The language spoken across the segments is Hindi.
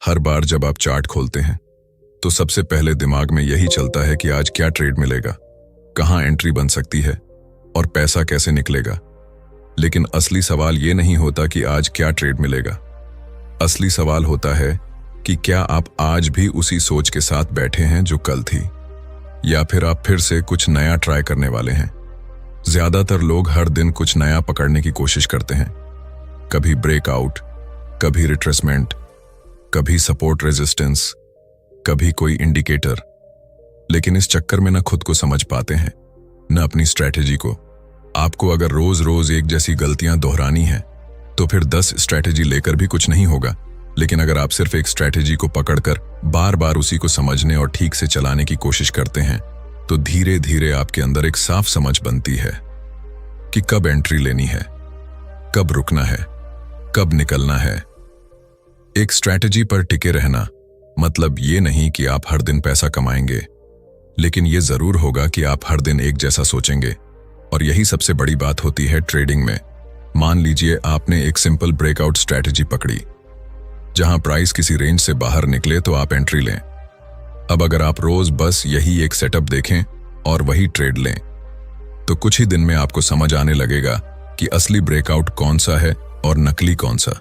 हर बार जब आप चार्ट खोलते हैं तो सबसे पहले दिमाग में यही चलता है कि आज क्या ट्रेड मिलेगा, कहां एंट्री बन सकती है और पैसा कैसे निकलेगा। लेकिन असली सवाल ये नहीं होता कि आज क्या ट्रेड मिलेगा। असली सवाल होता है कि क्या आप आज भी उसी सोच के साथ बैठे हैं जो कल थी, या फिर आप फिर से कुछ नया ट्राई करने वाले हैं। ज्यादातर लोग हर दिन कुछ नया पकड़ने की कोशिश करते हैं, कभी ब्रेकआउट, कभी रिट्रेसमेंट, कभी सपोर्ट रेजिस्टेंस, कभी कोई इंडिकेटर। लेकिन इस चक्कर में न खुद को समझ पाते हैं न अपनी स्ट्रैटेजी को। आपको अगर रोज रोज एक जैसी गलतियां दोहरानी है तो फिर 10 स्ट्रैटेजी लेकर भी कुछ नहीं होगा। लेकिन अगर आप सिर्फ एक स्ट्रैटेजी को पकड़कर बार बार उसी को समझने और ठीक से चलाने की कोशिश करते हैं तो धीरे धीरे आपके अंदर एक साफ समझ बनती है कि कब एंट्री लेनी है, कब रुकना है, कब निकलना है। एक स्ट्रैटेजी पर टिके रहना मतलब ये नहीं कि आप हर दिन पैसा कमाएंगे, लेकिन ये जरूर होगा कि आप हर दिन एक जैसा सोचेंगे। और यही सबसे बड़ी बात होती है ट्रेडिंग में। मान लीजिए आपने एक सिंपल ब्रेकआउट स्ट्रैटेजी पकड़ी, जहां प्राइस किसी रेंज से बाहर निकले तो आप एंट्री लें। अब अगर आप रोज बस यही एक सेटअप देखें और वही ट्रेड लें तो कुछ ही दिन में आपको समझ आने लगेगा कि असली ब्रेकआउट कौन सा है और नकली कौन सा।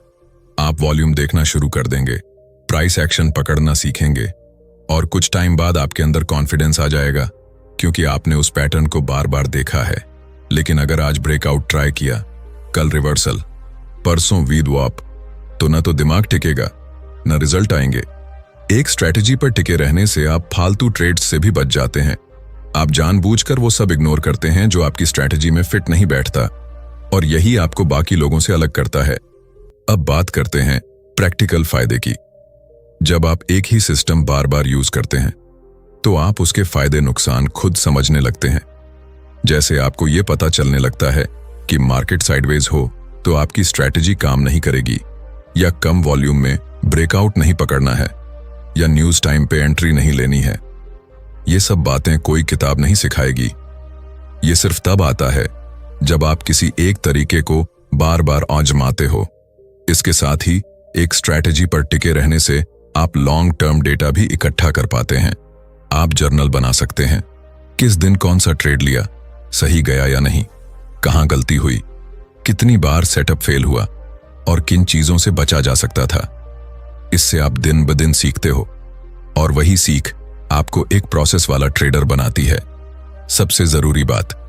आप वॉल्यूम देखना शुरू कर देंगे, प्राइस एक्शन पकड़ना सीखेंगे और कुछ टाइम बाद आपके अंदर कॉन्फिडेंस आ जाएगा, क्योंकि आपने उस पैटर्न को बार बार देखा है। लेकिन अगर आज ब्रेकआउट ट्राई किया, कल रिवर्सल, परसों वीडवॉप, तो न तो दिमाग टिकेगा न रिजल्ट आएंगे। एक स्ट्रैटेजी पर टिके रहने से आप फालतू ट्रेड्स से भी बच जाते हैं। आप जानबूझकर वो सब इग्नोर करते हैं जो आपकी स्ट्रैटेजी में फिट नहीं बैठता, और यही आपको बाकी लोगों से अलग करता है। अब बात करते हैं प्रैक्टिकल फायदे की। जब आप एक ही सिस्टम बार बार यूज करते हैं तो आप उसके फायदे नुकसान खुद समझने लगते हैं। जैसे आपको यह पता चलने लगता है कि मार्केट साइडवेज हो तो आपकी स्ट्रैटेजी काम नहीं करेगी, या कम वॉल्यूम में ब्रेकआउट नहीं पकड़ना है, या न्यूज टाइम पे एंट्री नहीं लेनी है। ये सब बातें कोई किताब नहीं सिखाएगी। ये सिर्फ तब आता है जब आप किसी एक तरीके को बार बार आजमाते हो। इसके साथ ही एक स्ट्रैटेजी पर टिके रहने से आप लॉन्ग टर्म डेटा भी इकट्ठा कर पाते हैं। आप जर्नल बना सकते हैं, किस दिन कौन सा ट्रेड लिया, सही गया या नहीं, कहां गलती हुई, कितनी बार सेटअप फेल हुआ और किन चीजों से बचा जा सकता था। इससे आप दिन ब दिन सीखते हो और वही सीख आपको एक प्रोसेस वाला ट्रेडर बनाती है। सबसे जरूरी बात,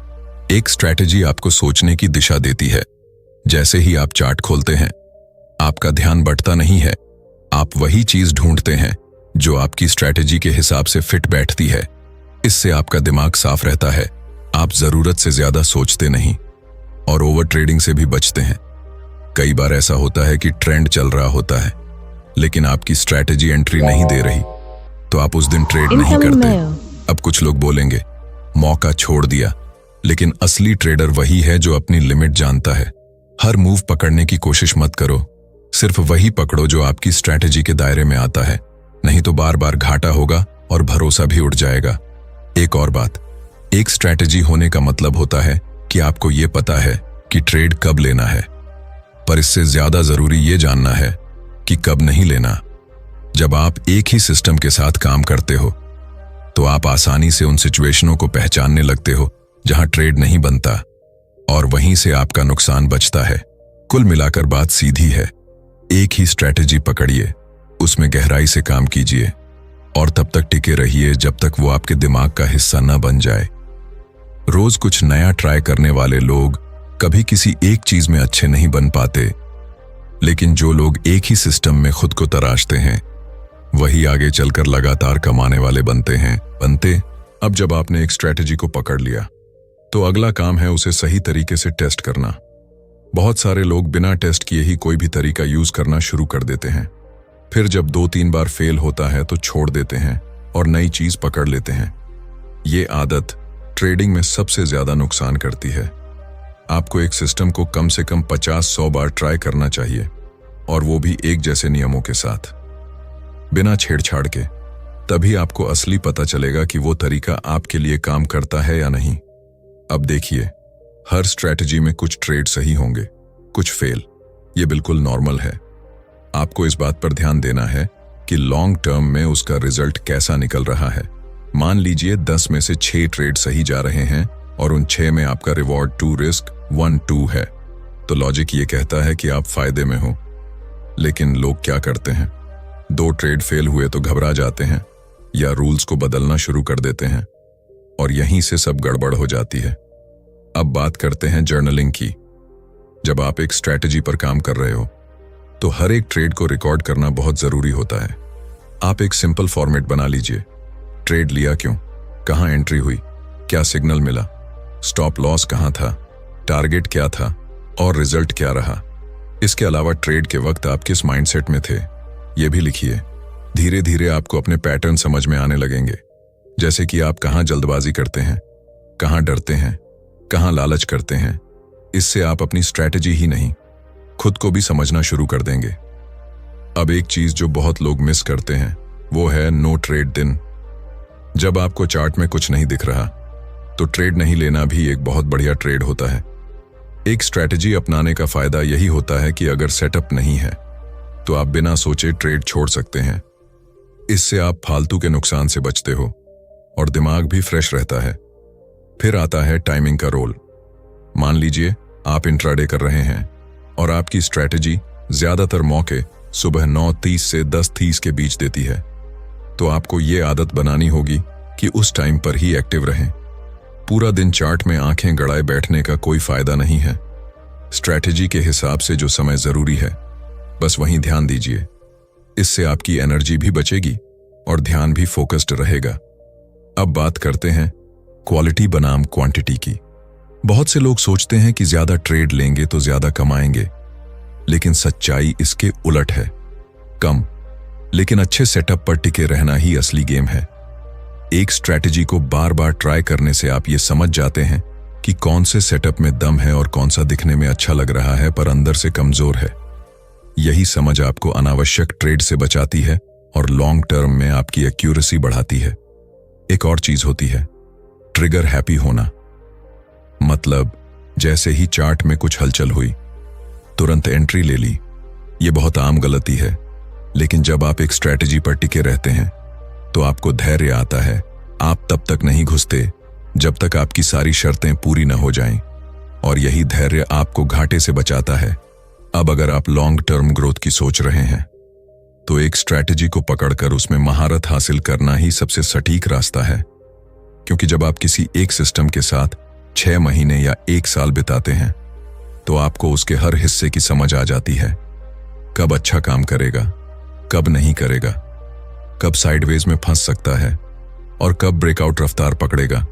एक स्ट्रैटेजी आपको सोचने की दिशा देती है। जैसे ही आप चार्ट खोलते हैं आपका ध्यान बंटता नहीं है, आप वही चीज ढूंढते हैं जो आपकी स्ट्रैटेजी के हिसाब से फिट बैठती है। इससे आपका दिमाग साफ रहता है, आप जरूरत से ज्यादा सोचते नहीं और ओवर ट्रेडिंग से भी बचते हैं। कई बार ऐसा होता है कि ट्रेंड चल रहा होता है लेकिन आपकी स्ट्रैटेजी एंट्री नहीं दे रही, तो आप उस दिन ट्रेड नहीं करते। अब कुछ लोग बोलेंगे मौका छोड़ दिया, लेकिन असली ट्रेडर वही है जो अपनी लिमिट जानता है। हर मूव पकड़ने की कोशिश मत करो, सिर्फ वही पकड़ो जो आपकी स्ट्रैटेजी के दायरे में आता है, नहीं तो बार बार घाटा होगा और भरोसा भी उड़ जाएगा। एक और बात, एक स्ट्रैटेजी होने का मतलब होता है कि आपको यह पता है कि ट्रेड कब लेना है, पर इससे ज्यादा जरूरी यह जानना है कि कब नहीं लेना। जब आप एक ही सिस्टम के साथ काम करते हो तो आप आसानी से उन सिचुएशनों को पहचानने लगते हो जहां ट्रेड नहीं बनता, और वहीं से आपका नुकसान बचता है। कुल मिलाकर बात सीधी है, एक ही स्ट्रैटेजी पकड़िए, उसमें गहराई से काम कीजिए और तब तक टिके रहिए जब तक वो आपके दिमाग का हिस्सा न बन जाए। रोज कुछ नया ट्राई करने वाले लोग कभी किसी एक चीज में अच्छे नहीं बन पाते, लेकिन जो लोग एक ही सिस्टम में खुद को तराशते हैं वही आगे चलकर लगातार कमाने वाले बनते हैं। अब जब आपने एक स्ट्रैटेजी को पकड़ लिया तो अगला काम है उसे सही तरीके से टेस्ट करना। बहुत सारे लोग बिना टेस्ट किए ही कोई भी तरीका यूज करना शुरू कर देते हैं, फिर जब 2-3 बार फेल होता है तो छोड़ देते हैं और नई चीज पकड़ लेते हैं। ये आदत ट्रेडिंग में सबसे ज्यादा नुकसान करती है। आपको एक सिस्टम को कम से कम 50-100 बार ट्राई करना चाहिए, और वो भी एक जैसे नियमों के साथ, बिना छेड़छाड़ के। तभी आपको असली पता चलेगा कि वो तरीका आपके लिए काम करता है या नहीं। अब देखिए, हर स्ट्रैटेजी में कुछ ट्रेड सही होंगे, कुछ फेल। ये बिल्कुल नॉर्मल है। आपको इस बात पर ध्यान देना है कि कि लॉन्ग टर्म में उसका रिजल्ट कैसा निकल रहा है। मान लीजिए 10 में से 6 ट्रेड सही जा रहे हैं और उन 6 में आपका रिवॉर्ड 2 रिस्क 1 2 है, तो लॉजिक ये कहता है कि आप फायदे में हो। लेकिन लोग क्या करते हैं, 2 ट्रेड फेल हुए तो घबरा जाते हैं या रूल्स को बदलना शुरू कर देते हैं और यहीं से सब गड़बड़ हो जाती है। अब बात करते हैं जर्नलिंग की। जब आप एक स्ट्रैटेजी पर काम कर रहे हो तो हर एक ट्रेड को रिकॉर्ड करना बहुत जरूरी होता है। आप एक सिंपल फॉर्मेट बना लीजिए। ट्रेड लिया क्यों, कहां एंट्री हुई, क्या सिग्नल मिला, स्टॉप लॉस कहां था, टारगेट क्या था और रिजल्ट क्या रहा। इसके अलावा ट्रेड के वक्त आप किस माइंडसेट में थे यह भी लिखिए। धीरे धीरे आपको अपने पैटर्न समझ में आने लगेंगे, जैसे कि आप कहां जल्दबाजी करते हैं, कहां डरते हैं, कहां लालच करते हैं। इससे आप अपनी स्ट्रैटेजी ही नहीं, खुद को भी समझना शुरू कर देंगे। अब एक चीज जो बहुत लोग मिस करते हैं वो है नो ट्रेड दिन। जब आपको चार्ट में कुछ नहीं दिख रहा तो ट्रेड नहीं लेना भी एक बहुत बढ़िया ट्रेड होता है। एक स्ट्रैटेजी अपनाने का फायदा यही होता है कि अगर सेटअप नहीं है तो आप बिना सोचे ट्रेड छोड़ सकते हैं। इससे आप फालतू के नुकसान से बचते हो और दिमाग भी फ्रेश रहता है। फिर आता है टाइमिंग का रोल। मान लीजिए आप इंट्राडे कर रहे हैं और आपकी स्ट्रैटेजी ज्यादातर मौके सुबह 9:30 से 10:30 के बीच देती है, तो आपको ये आदत बनानी होगी कि उस टाइम पर ही एक्टिव रहें। पूरा दिन चार्ट में आंखें गड़ाए बैठने का कोई फायदा नहीं है। स्ट्रैटेजी के हिसाब से जो समय जरूरी है बस वहीं ध्यान दीजिए। इससे आपकी एनर्जी भी बचेगी और ध्यान भी फोकस्ड रहेगा। अब बात करते हैं क्वालिटी बनाम क्वांटिटी की। बहुत से लोग सोचते हैं कि ज्यादा ट्रेड लेंगे तो ज्यादा कमाएंगे, लेकिन सच्चाई इसके उलट है। कम लेकिन अच्छे सेटअप पर टिके रहना ही असली गेम है। एक स्ट्रैटेजी को बार बार ट्राई करने से आप ये समझ जाते हैं कि कौन से सेटअप में दम है और कौन सा दिखने में अच्छा लग रहा है पर अंदर से कमजोर है। यही समझ आपको अनावश्यक ट्रेड से बचाती है और लॉन्ग टर्म में आपकी एक्यूरेसी बढ़ाती है। एक और चीज होती है ट्रिगर हैप्पी होना। मतलब जैसे ही चार्ट में कुछ हलचल हुई तुरंत एंट्री ले ली। ये बहुत आम गलती है, लेकिन जब आप एक स्ट्रैटेजी पर टिके रहते हैं तो आपको धैर्य आता है। आप तब तक नहीं घुसते जब तक आपकी सारी शर्तें पूरी न हो जाएं, और यही धैर्य आपको घाटे से बचाता है। अब अगर आप लॉन्ग टर्म ग्रोथ की सोच रहे हैं तो एक स्ट्रैटेजी को पकड़कर उसमें महारत हासिल करना ही सबसे सटीक रास्ता है, क्योंकि जब आप किसी एक सिस्टम के साथ 6 महीने या 1 साल बिताते हैं तो आपको उसके हर हिस्से की समझ आ जाती है। कब अच्छा काम करेगा, कब नहीं करेगा, कब साइडवेज में फंस सकता है और कब ब्रेकआउट रफ्तार पकड़ेगा।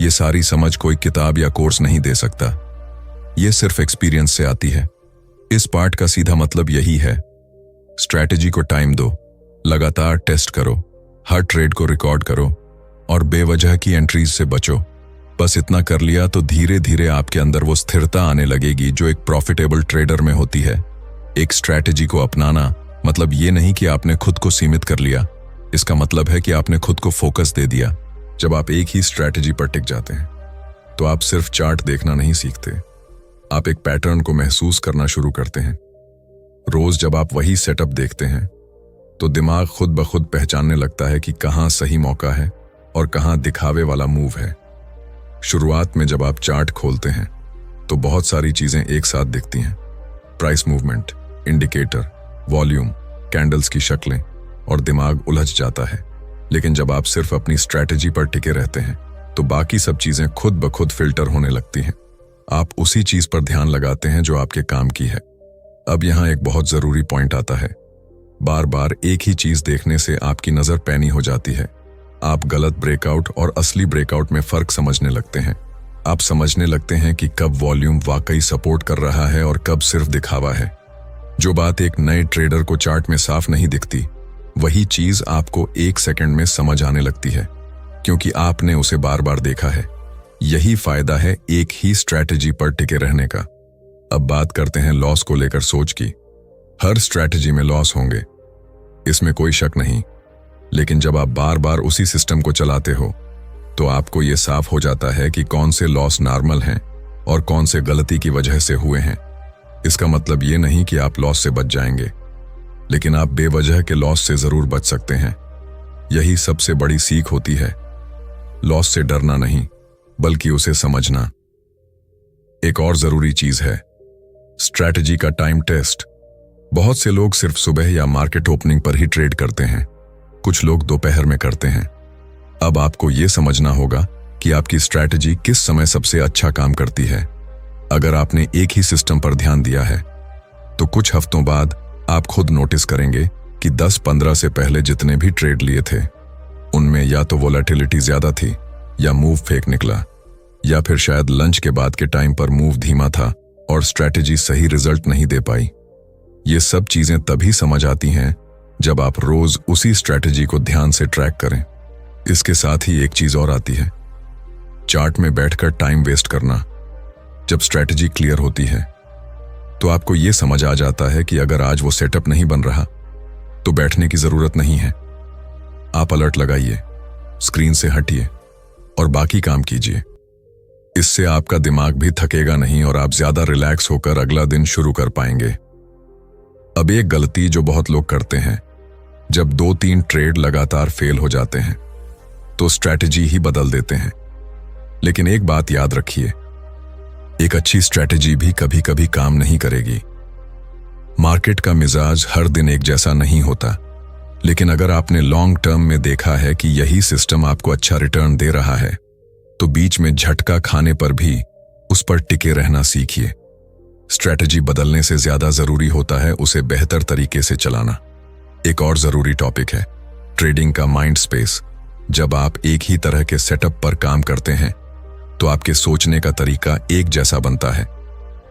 ये सारी समझ कोई किताब या कोर्स नहीं दे सकता, ये सिर्फ एक्सपीरियंस से आती है। इस पार्ट का सीधा मतलब यही है, स्ट्रैटेजी को टाइम दो, लगातार टेस्ट करो, हर ट्रेड को रिकॉर्ड करो और बेवजह की एंट्रीज से बचो। बस इतना कर लिया तो धीरे धीरे आपके अंदर वो स्थिरता आने लगेगी जो एक प्रॉफिटेबल ट्रेडर में होती है। एक स्ट्रैटेजी को अपनाना मतलब ये नहीं कि आपने खुद को सीमित कर लिया, इसका मतलब है कि आपने खुद को फोकस दे दिया। जब आप एक ही स्ट्रैटेजी पर टिक जाते हैं तो आप सिर्फ चार्ट देखना नहीं सीखते, आप एक पैटर्न को महसूस करना शुरू करते हैं। रोज जब आप वही सेटअप देखते हैं तो दिमाग खुद ब खुद पहचानने लगता है कि कहां सही मौका है और कहां दिखावे वाला मूव है। शुरुआत में जब आप चार्ट खोलते हैं तो बहुत सारी चीजें एक साथ दिखती हैं, price movement, indicator, volume, candles की शक्लें, और दिमाग उलझ जाता है। लेकिन जब आप सिर्फ अपनी स्ट्रैटेजी पर टिके रहते हैं तो बाकी सब चीजें खुद ब खुद फिल्टर होने लगती हैं। आप उसी चीज पर ध्यान लगाते हैं जो आपके काम की है। अब यहां एक बहुत जरूरी पॉइंट आता है, बार बार एक ही चीज देखने से आपकी नजर पैनी हो जाती है। आप गलत ब्रेकआउट और असली ब्रेकआउट में फर्क समझने लगते हैं। आप समझने लगते हैं कि कब वॉल्यूम वाकई सपोर्ट कर रहा है और कब सिर्फ दिखावा है। जो बात एक नए ट्रेडर को चार्ट में साफ नहीं दिखती, वही चीज आपको 1 सेकंड में समझ आने लगती है, क्योंकि आपने उसे बार बार देखा है। यही फायदा है एक ही स्ट्रैटेजी पर टिके रहने का। अब बात करते हैं लॉस को लेकर सोच की। हर स्ट्रैटेजी में लॉस होंगे, इसमें कोई शक नहीं, लेकिन जब आप बार बार उसी सिस्टम को चलाते हो तो आपको यह साफ हो जाता है कि कौन से लॉस नॉर्मल हैं और कौन से गलती की वजह से हुए हैं। इसका मतलब ये नहीं कि आप लॉस से बच जाएंगे, लेकिन आप बेवजह के लॉस से जरूर बच सकते हैं। यही सबसे बड़ी सीख होती है, लॉस से डरना नहीं बल्कि उसे समझना। एक और जरूरी चीज है स्ट्रैटेजी का टाइम टेस्ट। बहुत से लोग सिर्फ सुबह या मार्केट ओपनिंग पर ही ट्रेड करते हैं, कुछ लोग दोपहर में करते हैं। अब आपको यह समझना होगा कि आपकी स्ट्रैटेजी किस समय सबसे अच्छा काम करती है। अगर आपने एक ही सिस्टम पर ध्यान दिया है तो कुछ हफ्तों बाद आप खुद नोटिस करेंगे कि 10-15 से पहले जितने भी ट्रेड लिए थे उनमें या तो वोलेटिलिटी ज्यादा थी, या मूव फेक निकला, या फिर शायद लंच के बाद के टाइम पर मूव धीमा था और स्ट्रैटेजी सही रिजल्ट नहीं दे पाई। ये सब चीजें तभी समझ आती हैं जब आप रोज उसी स्ट्रैटेजी को ध्यान से ट्रैक करें। इसके साथ ही एक चीज और आती है, चार्ट में बैठकर टाइम वेस्ट करना। जब स्ट्रैटेजी क्लियर होती है तो आपको यह समझ आ जाता है कि अगर आज वो सेटअप नहीं बन रहा तो बैठने की जरूरत नहीं है। आप अलर्ट लगाइए, स्क्रीन से हटिए और बाकी काम कीजिए। इससे आपका दिमाग भी थकेगा नहीं और आप ज्यादा रिलैक्स होकर अगला दिन शुरू कर पाएंगे। अब एक गलती जो बहुत लोग करते हैं, जब 2-3 ट्रेड लगातार फेल हो जाते हैं तो स्ट्रैटेजी ही बदल देते हैं। लेकिन एक बात याद रखिए, एक अच्छी स्ट्रैटेजी भी कभी कभी काम नहीं करेगी। मार्केट का मिजाज हर दिन एक जैसा नहीं होता, लेकिन अगर आपने लॉन्ग टर्म में देखा है कि यही सिस्टम आपको अच्छा रिटर्न दे रहा है तो बीच में झटका खाने पर भी उस पर टिके रहना सीखिए। स्ट्रैटेजी बदलने से ज्यादा जरूरी होता है उसे बेहतर तरीके से चलाना। एक और जरूरी टॉपिक है ट्रेडिंग का माइंड स्पेस। जब आप एक ही तरह के सेटअप पर काम करते हैं तो आपके सोचने का तरीका एक जैसा बनता है।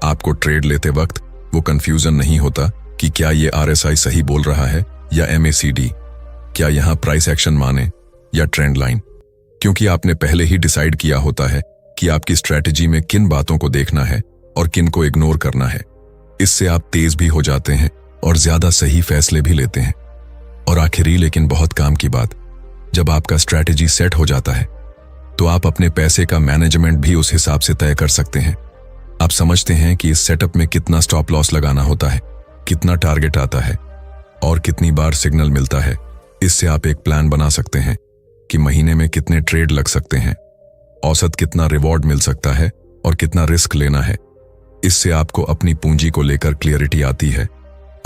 आपको ट्रेड लेते वक्त वो कंफ्यूजन नहीं होता कि क्या ये RSI सही बोल रहा है या MACD, क्या यहां प्राइस एक्शन माने या ट्रेंड लाइन, क्योंकि आपने पहले ही डिसाइड किया होता है कि आपकी स्ट्रैटेजी में किन बातों को देखना है और किन को इग्नोर करना है। इससे आप तेज भी हो जाते हैं और ज्यादा सही फैसले भी लेते हैं। और आखिरी लेकिन बहुत काम की बात, जब आपका स्ट्रैटेजी सेट हो जाता है तो आप अपने पैसे का मैनेजमेंट भी उस हिसाब से तय कर सकते हैं। आप समझते हैं कि इस सेटअप में कितना स्टॉप लॉस लगाना होता है, कितना टारगेट आता है और कितनी बार सिग्नल मिलता है। इससे आप एक प्लान बना सकते हैं कि महीने में कितने ट्रेड लग सकते हैं, औसत कितना रिवॉर्ड मिल सकता है और कितना रिस्क लेना है। इससे आपको अपनी पूंजी को लेकर क्लियरिटी आती है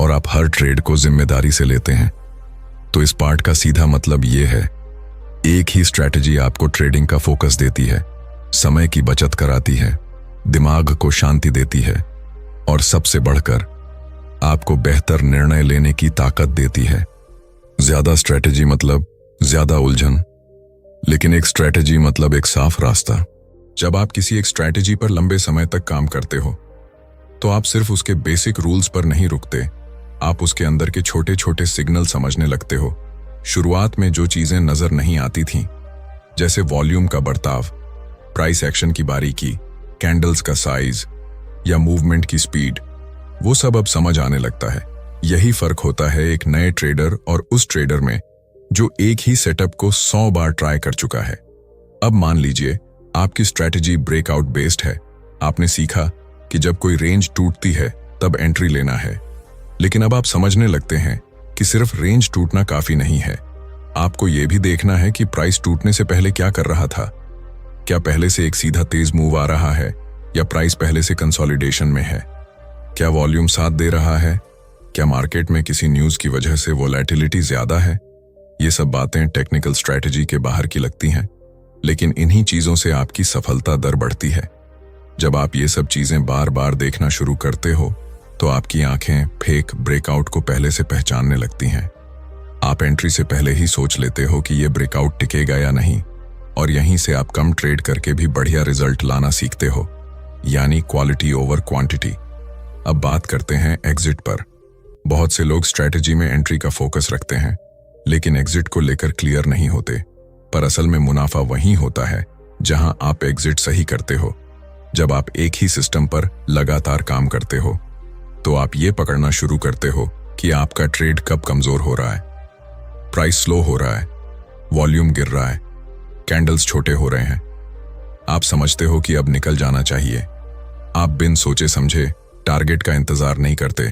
और आप हर ट्रेड को जिम्मेदारी से लेते हैं। तो इस पार्ट का सीधा मतलब ये है, एक ही स्ट्रैटेजी आपको ट्रेडिंग का फोकस देती है, समय की बचत कराती है, दिमाग को शांति देती है और सबसे बढ़कर आपको बेहतर निर्णय लेने की ताकत देती है। ज्यादा स्ट्रैटेजी मतलब ज्यादा उलझन, लेकिन एक स्ट्रैटेजी मतलब एक साफ रास्ता। जब आप किसी एक स्ट्रैटेजी पर लंबे समय तक काम करते हो तो आप सिर्फ उसके बेसिक रूल्स पर नहीं रुकते, आप उसके अंदर के छोटे छोटे सिग्नल समझने लगते हो। शुरुआत में जो चीजें नजर नहीं आती थीं, जैसे वॉल्यूम का बर्ताव, प्राइस एक्शन की बारीकी, कैंडल्स का साइज या मूवमेंट की स्पीड, वो सब अब समझ आने लगता है। यही फर्क होता है एक नए ट्रेडर और उस ट्रेडर में जो एक ही सेटअप को 100 बार ट्राई कर चुका है। अब मान लीजिए आपकी स्ट्रैटेजी ब्रेकआउट बेस्ड है। आपने सीखा कि जब कोई रेंज टूटती है तब एंट्री लेना है, लेकिन अब आप समझने लगते हैं कि सिर्फ रेंज टूटना काफी नहीं है। आपको यह भी देखना है कि प्राइस टूटने से पहले क्या कर रहा था। क्या पहले से एक सीधा तेज मूव आ रहा है या प्राइस पहले से कंसोलिडेशन में है? क्या वॉल्यूम साथ दे रहा है? क्या मार्केट में किसी न्यूज की वजह से वोलेटिलिटी ज्यादा है? ये सब बातें टेक्निकल स्ट्रैटेजी के बाहर की लगती हैं, लेकिन इन्हीं चीजों से आपकी सफलता दर बढ़ती है। जब आप ये सब चीजें बार बार देखना शुरू करते हो तो आपकी आंखें फेक ब्रेकआउट को पहले से पहचानने लगती हैं। आप एंट्री से पहले ही सोच लेते हो कि ये ब्रेकआउट टिकेगा या नहीं, और यहीं से आप कम ट्रेड करके भी बढ़िया रिजल्ट लाना सीखते हो, यानी क्वालिटी ओवर क्वांटिटी। अब बात करते हैं एग्जिट पर। बहुत से लोग स्ट्रैटेजी में एंट्री का फोकस रखते हैं, लेकिन एग्जिट को लेकर क्लियर नहीं होते। पर असल में मुनाफा वहीं होता है जहां आप एग्जिट सही करते हो। जब आप एक ही सिस्टम पर लगातार काम करते हो तो आप ये पकड़ना शुरू करते हो कि आपका ट्रेड कब कमजोर हो रहा है, प्राइस स्लो हो रहा है, वॉल्यूम गिर रहा है, कैंडल्स छोटे हो रहे हैं। आप समझते हो कि अब निकल जाना चाहिए। आप बिन सोचे समझे टारगेट का इंतजार नहीं करते,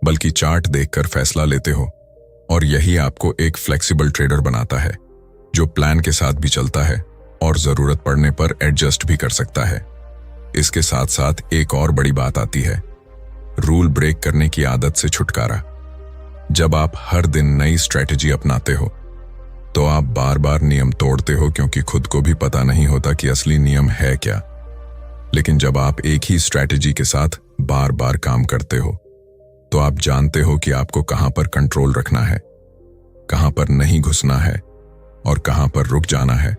बल्कि चार्ट देखकर फैसला लेते हो। और यही आपको एक फ्लेक्सिबल ट्रेडर बनाता है, जो प्लान के साथ भी चलता है और जरूरत पड़ने पर एडजस्ट भी कर सकता है। इसके साथ साथ एक और बड़ी बात आती है, रूल ब्रेक करने की आदत से छुटकारा। जब आप हर दिन नई स्ट्रेटजी अपनाते हो तो आप बार बार नियम तोड़ते हो, क्योंकि खुद को भी पता नहीं होता कि असली नियम है क्या। लेकिन जब आप एक ही स्ट्रेटजी के साथ बार बार काम करते हो तो आप जानते हो कि आपको कहां पर कंट्रोल रखना है, कहां पर नहीं घुसना है और कहां पर रुक जाना है।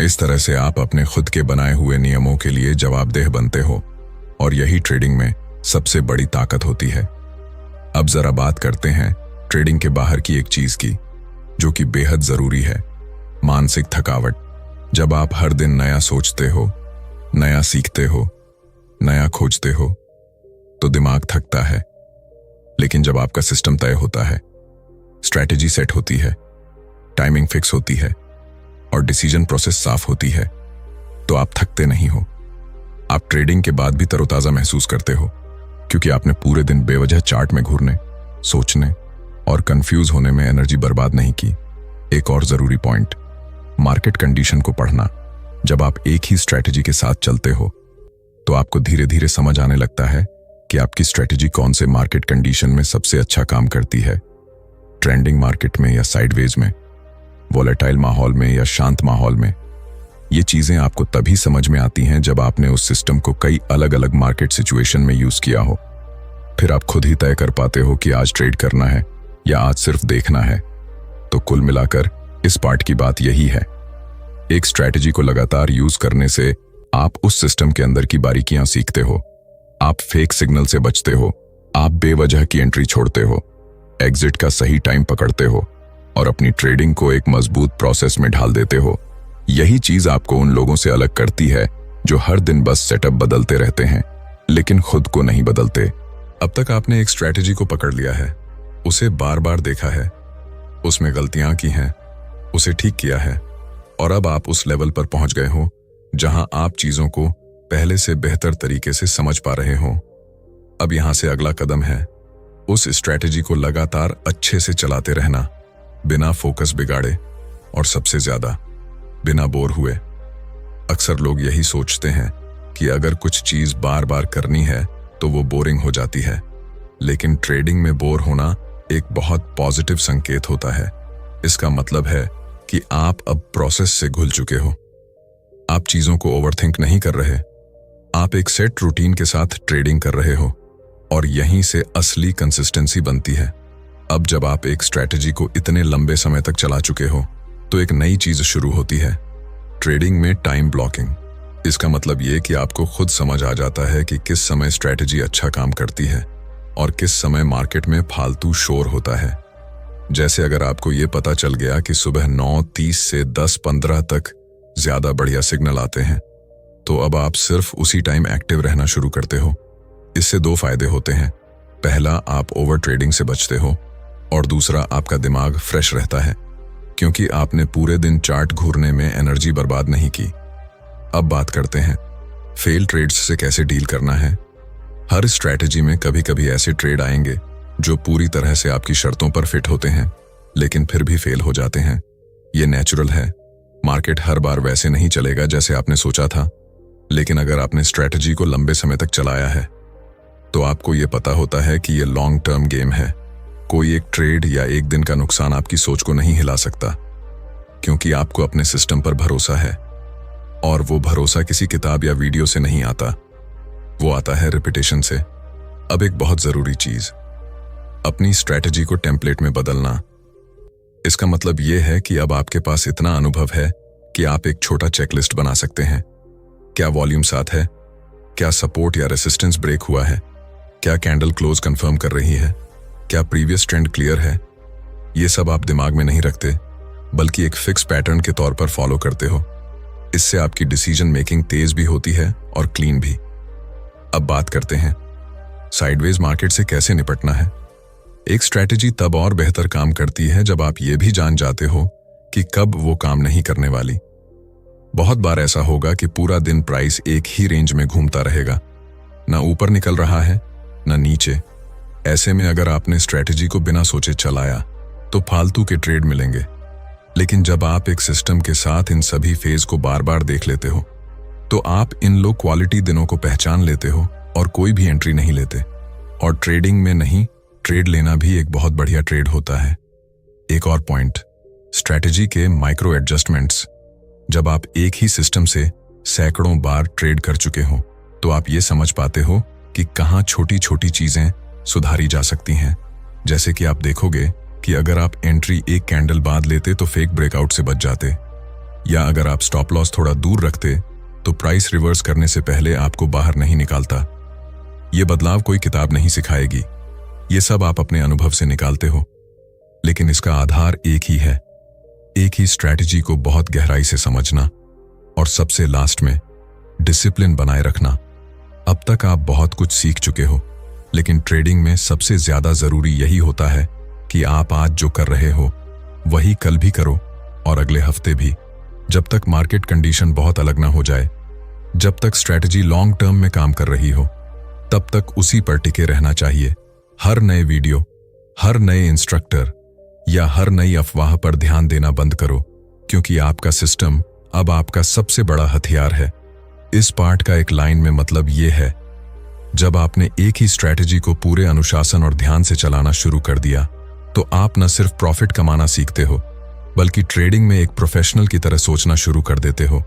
इस तरह से आप अपने खुद के बनाए हुए नियमों के लिए जवाबदेह बनते हो, और यही ट्रेडिंग में सबसे बड़ी ताकत होती है। अब जरा बात करते हैं ट्रेडिंग के बाहर की एक चीज की, जो कि बेहद जरूरी है, मानसिक थकावट। जब आप हर दिन नया सोचते हो, नया सीखते हो, नया खोजते हो, तो दिमाग थकता है। लेकिन जब आपका सिस्टम तय होता है, स्ट्रैटेजी सेट होती है, टाइमिंग फिक्स होती है और डिसीजन प्रोसेस साफ होती है, तो आप थकते नहीं हो। आप ट्रेडिंग के बाद भी तरोताजा महसूस करते हो, क्योंकि आपने पूरे दिन बेवजह चार्ट में घूरने, सोचने और कंफ्यूज होने में एनर्जी बर्बाद नहीं की। एक और जरूरी पॉइंट, मार्केट कंडीशन को पढ़ना। जब आप एक ही स्ट्रैटेजी के साथ चलते हो तो आपको धीरे धीरे समझ आने लगता है कि आपकी स्ट्रैटेजी कौन से मार्केट कंडीशन में सबसे अच्छा काम करती है। ट्रेंडिंग मार्केट में या साइडवेज में, वॉलेटाइल माहौल में या शांत माहौल में। ये चीजें आपको तभी समझ में आती हैं जब आपने उस सिस्टम को कई अलग अलग मार्केट सिचुएशन में यूज किया हो। फिर आप खुद ही तय कर पाते हो कि आज ट्रेड करना है या आज सिर्फ देखना है। तो कुल मिलाकर इस पार्ट की बात यही है, एक स्ट्रैटेजी को लगातार यूज करने से आप उस सिस्टम के अंदर की बारीकियां सीखते हो। आप फेक सिग्नल से बचते हो, आप बेवजह की एंट्री छोड़ते हो, एग्जिट का सही टाइम पकड़ते हो और अपनी ट्रेडिंग को एक मजबूत प्रोसेस में ढाल देते हो। यही चीज आपको उन लोगों से अलग करती है जो हर दिन बस सेटअप बदलते रहते हैं लेकिन खुद को नहीं बदलते। अब तक आपने एक स्ट्रैटेजी को पकड़ लिया है, उसे बार बार देखा है, उसमें गलतियां की हैं, उसे ठीक किया है, और अब आप उस लेवल पर पहुंच गए हो जहां आप चीजों को पहले से बेहतर तरीके से समझ पा रहे हो। अब यहां से अगला कदम है उस स्ट्रैटेजी को लगातार अच्छे से चलाते रहना, बिना फोकस बिगाड़े और सबसे ज्यादा बिना बोर हुए। अक्सर लोग यही सोचते हैं कि अगर कुछ चीज बार बार करनी है तो वो बोरिंग हो जाती है, लेकिन ट्रेडिंग में बोर होना एक बहुत पॉजिटिव संकेत होता है। इसका मतलब है कि आप अब प्रोसेस से घुल चुके हो। आप चीजों को ओवरथिंक नहीं कर रहे, आप एक सेट रूटीन के साथ ट्रेडिंग कर रहे हो, और यहीं से असली कंसिस्टेंसी बनती है। अब जब आप एक स्ट्रैटेजी को इतने लंबे समय तक चला चुके हो तो एक नई चीज शुरू होती है, ट्रेडिंग में टाइम ब्लॉकिंग। इसका मतलब ये कि आपको खुद समझ आ जाता है कि किस समय स्ट्रैटेजी अच्छा काम करती है और किस समय मार्केट में फालतू शोर होता है। जैसे अगर आपको ये पता चल गया कि सुबह 9:30 से 10:15 तक ज्यादा बढ़िया सिग्नल आते हैं, तो अब आप सिर्फ उसी टाइम एक्टिव रहना शुरू करते हो। इससे दो फायदे होते हैं, पहला आप ओवर ट्रेडिंग से बचते हो और दूसरा आपका दिमाग फ्रेश रहता है, क्योंकि आपने पूरे दिन चार्ट घूरने में एनर्जी बर्बाद नहीं की। अब बात करते हैं फेल ट्रेड्स से कैसे डील करना है। हर स्ट्रैटेजी में कभी कभी ऐसे ट्रेड आएंगे जो पूरी तरह से आपकी शर्तों पर फिट होते हैं लेकिन फिर भी फेल हो जाते हैं। ये नेचुरल है, मार्केट हर बार वैसे नहीं चलेगा जैसे आपने सोचा था, लेकिन अगर आपने स्ट्रैटेजी को लंबे समय तक चलाया है तो आपको ये पता होता है कि ये लॉन्ग टर्म गेम है। कोई एक ट्रेड या एक दिन का नुकसान आपकी सोच को नहीं हिला सकता, क्योंकि आपको अपने सिस्टम पर भरोसा है, और वो भरोसा किसी किताब या वीडियो से नहीं आता, वो आता है रिपीटेशन से। अब एक बहुत जरूरी चीज, अपनी स्ट्रैटेजी को टेम्पलेट में बदलना। इसका मतलब यह है कि अब आपके पास इतना अनुभव है कि आप एक छोटा चेकलिस्ट बना सकते हैं। क्या वॉल्यूम साथ है, क्या सपोर्ट या रेसिस्टेंस ब्रेक हुआ है, क्या कैंडल क्लोज कंफर्म कर रही है, क्या प्रीवियस ट्रेंड क्लियर है। ये सब आप दिमाग में नहीं रखते, बल्कि एक फिक्स पैटर्न के तौर पर फॉलो करते हो। इससे आपकी डिसीजन मेकिंग तेज भी होती है और क्लीन भी। अब बात करते हैं साइडवेज मार्केट से कैसे निपटना है। एक स्ट्रैटेजी तब और बेहतर काम करती है जब आप ये भी जान जाते हो कि कब वो काम नहीं करने वाली। बहुत बार ऐसा होगा कि पूरा दिन प्राइस एक ही रेंज में घूमता रहेगा, ना ऊपर निकल रहा है ना नीचे, ऐसे में अगर आपने स्ट्रैटेजी को बिना सोचे चलाया तो फालतू के ट्रेड मिलेंगे, लेकिन जब आप एक सिस्टम के साथ इन सभी फेज को बार बार देख लेते हो तो आप इन लो क्वालिटी दिनों को पहचान लेते हो और कोई भी एंट्री नहीं लेते। और ट्रेडिंग में नहीं, ट्रेड लेना भी एक बहुत बढ़िया ट्रेड होता है। एक और पॉइंट, स्ट्रैटेजी के माइक्रो एडजस्टमेंट्स। जब आप एक ही सिस्टम से सैकड़ों बार ट्रेड कर चुके हो तो आप ये समझ पाते हो कि कहाँ छोटी छोटी चीजें सुधारी जा सकती हैं। जैसे कि आप देखोगे कि अगर आप एंट्री एक कैंडल बाद लेते तो फेक ब्रेकआउट से बच जाते, या अगर आप स्टॉप लॉस थोड़ा दूर रखते तो प्राइस रिवर्स करने से पहले आपको बाहर नहीं निकालता। ये बदलाव कोई किताब नहीं सिखाएगी, ये सब आप अपने अनुभव से निकालते हो। लेकिन इसका आधार एक ही है, एक ही स्ट्रैटेजी को बहुत गहराई से समझना और सबसे लास्ट में डिसिप्लिन बनाए रखना। अब तक आप बहुत कुछ सीख चुके हो, लेकिन ट्रेडिंग में सबसे ज्यादा जरूरी यही होता है कि आप आज जो कर रहे हो वही कल भी करो और अगले हफ्ते भी, जब तक मार्केट कंडीशन बहुत अलग ना हो जाए। जब तक स्ट्रैटेजी लॉन्ग टर्म में काम कर रही हो तब तक उसी पर टिके रहना चाहिए। हर नए वीडियो, हर नए इंस्ट्रक्टर या हर नई अफवाह पर ध्यान देना बंद करो, क्योंकि आपका सिस्टम अब आपका सबसे बड़ा हथियार है। इस पार्ट का एक लाइन में मतलब ये है, जब आपने एक ही स्ट्रैटेजी को पूरे अनुशासन और ध्यान से चलाना शुरू कर दिया तो आप न सिर्फ प्रॉफिट कमाना सीखते हो, बल्कि ट्रेडिंग में एक प्रोफेशनल की तरह सोचना शुरू कर देते हो।